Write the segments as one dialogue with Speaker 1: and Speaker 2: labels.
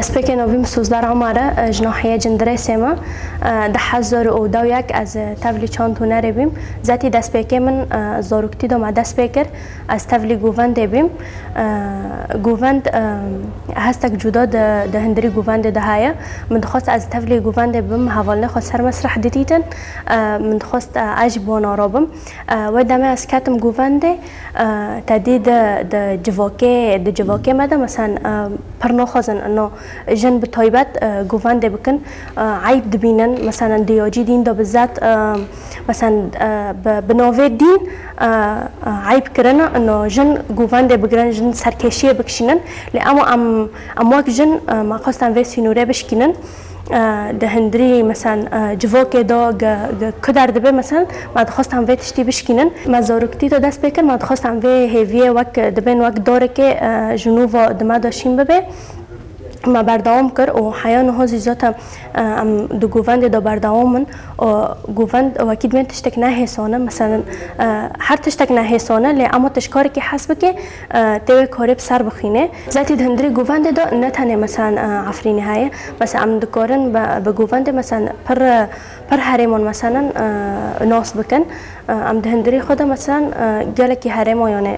Speaker 1: دست بکن و بیم سوزدار عمره جناحیه جندره سیما ده حزار و دو یک از تولی چانتونه رو بیم ذاتی دست بکن من زاروکتی دو ما دست بکر از تولی گووند بیم گووند هستک جدا ده هندری گووند ده هایه من دخواست از تولی گووند بیم حوالنه خواست سر مسرح دیدیدن من دخواست عجب و نارابم و دمه از کتم گووند تدید ده جواکه مده مثلا پرنو خوزن انه جن بتایبت گوونده بکن عیب دبینن مثلا دیاجی دین دا بالذات مثلا بناوی دین عیب کرنا انه جن گوونده بگرن جن سرکشیه بکشینن لی اما وقت جن ما خواستن وی سینوره بشکینن ده هندری مثلا جواکه دا کدر دبه مثلا ما خواستم وی تشتی بشکینن ما زاروکتی تا دست بکن ما خواستم وی هیویه وقت دبن وقت داره که جنوب دما داشتیم ببه ما برداوم کر و حیان هازی ذات ام دو گووند دا برداومن و گووند و اکید من تشتک نه حسانه مثلا هر تشتک نه حسانه لی اما تشکاری که حسب که توی کاری بسر بخینه ذاتی هندری گووند دا نتنه مثلا عفرینی های مثلا ام دکارن به گووند مثلا پر هریمون مثلا ناس بکن ام هندری خود مثلا گلکی هریمو یعنی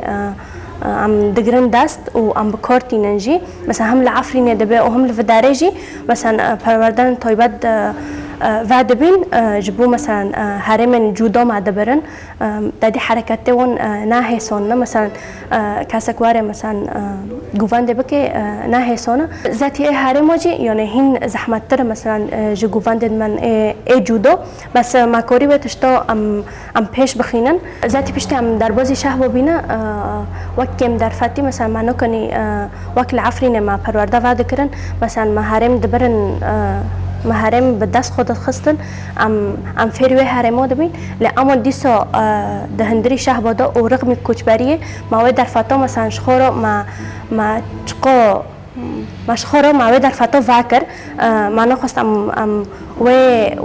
Speaker 1: عم دقرن دست و عم بكارتي ننجي مثلا هم العفرينه دبي وهم الفدارجي مثلا پروردن طيبت بعد بين جبو مثلا هرمن جودا مع دبرن دادي حركات ون ناهي صون مثلا كاسكواره مثلا گووند بكي ناهي صون ذاتي هرموجي يعني هين زحمت تر مثلا جو گووند من اي جودا بس ما كوري بتشتا ام پیش بخینن ذاتی پشت ام دربازی شه ببینه وکم در فتی مثلا ما نکنی وکل عفرینه ما پرورده وعده کردن مثلا ما هرم دبرن ما هرم به دست خودت خستن ام فریوی هرمو دبین لی اما دیسا ده هندری شه بادا و رغم کوچبریه ما در فتا مثلا شخورا ما چقا مشخورا ما در فتا واکر ما نخواست ام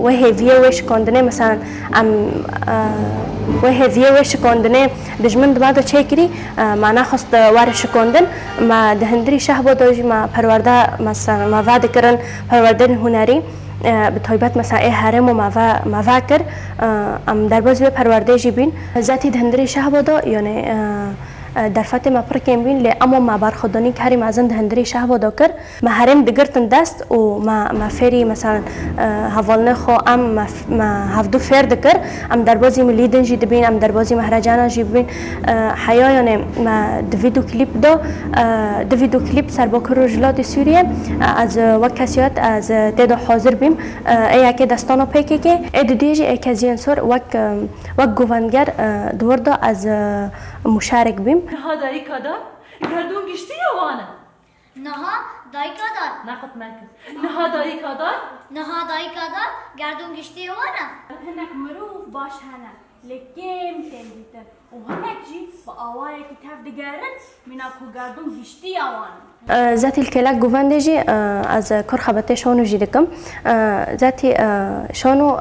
Speaker 1: و هیویه و شکاندنه مثلا و هیویه و شکاندنه دجمن دماغ چه کری ما نخواست وار شکاندن ما دهندری شه بوداج ما پرورده مثلا ما وعده کردن پرورده هنری به طیبت مثلا هرم و ما واکر ام در باز پرورده جیبین ذاتی دهندری شه بودا یعنی در فت ما پر کم بین لی اما ما برخودانی که هری مازن دهندری شه بادا کر ما هرم دگرتن دست و ما فری مثلا حوالنه خو ما هفدو فرد کر ام در بازی ملیدن جی دبین ام در بازی مهرجانا جی بین حیایانه ما دویدو کلیپ سر با کرجلات سوریه از وکاسیات از تدا حاضر بیم ای که دستانو پیکی که اد دیجی ای کزین سر وک گوونگر دوردا از مشارک بیم
Speaker 2: نها دایی کدار گردون گشتی یا وانه
Speaker 3: نها دایی کدار
Speaker 2: نقط مرکز نها دایی کدار
Speaker 3: گردون گشتی یا وانه
Speaker 2: هنک مروف باش هنه لکیم تندیده و هنک جی با آوائه که تف دگرن مینا کو گردون گشتی یا وانه
Speaker 1: ذاتی الکلاک گوونده جی از کار خبته شانو جی دکم ذاتی شانو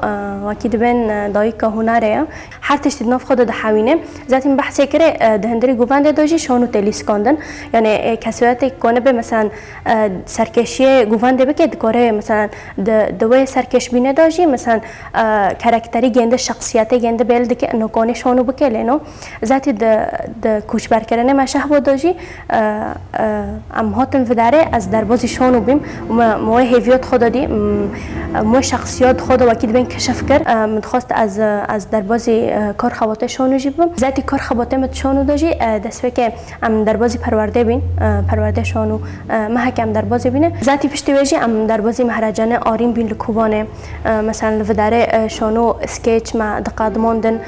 Speaker 1: وکید بین دایی که هنره هر تشت ناف خود ده حوینه ذاتی بحثی کره دهندری گوونده داشی شانو تلیس کندن یعنی کسیاتی کنه به مثلا سرکشی گوونده بکید کاره مثلا دوی سرکش بینه داشی مثلا کاراکتری گنده شخصیتی گنده بیل که نکانه شانو بکلینو ذاتی د کوچبر کردن مشه بود داشی هاتن وداره از دربازی شانو بیم ما هیویات خود دی ما شخصیات خود وکید بین کشف کرد متخواست از دربازی کار خواته شانو جیبم ذاتی کار خواته مت شانو داشی دست که ام دربازی پرورده بین پرورده شانو ما حکم دربازی بینه ذاتی پشتی ویجی ام دربازی مهرجانه آریم بین لکوبانه مثلا وداره شانو اسکیچ ما دقادماندن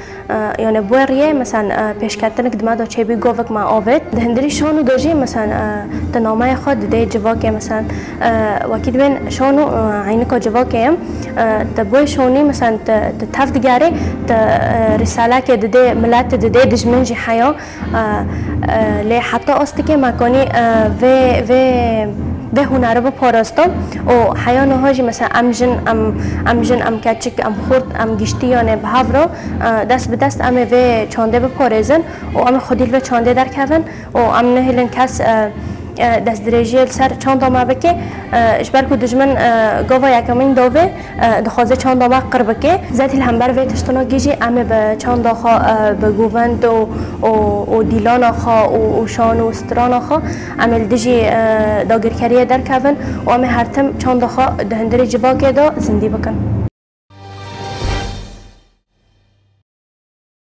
Speaker 1: یعنی بوریه مثلا پیش کردن قدمه دا چه بی گوفک ما آورد دهندری شانو داشی مثلا نامه خود ده جواکه مثلا وکید بین شانو عینکا جواکه تبوی شونی مثلا تفدگاره رساله که ده ملت ده دجمنجی حیا لی حتی استکه مکانی و هنره با پاراستم و حیا نهاجی مثلا ام کچک ام خورد ام گشتی یانه به هفرا دست به دست ام و چانده به پارزن و ام خودیل و چانده در کفن و ام نهیلن کس دست درجه سر چند ما بکه اشبر کو دجمن گاوا یکمین داوه دخوازه چند ما قرب که زاتی الهمبر و تشتنا گیجی امه به چند خا به گووند و دیلان خا و شان و استران خا عمل دجی داگرکریه در کون و امه هرتم چند خا دهندری جواکه دا زندی بکن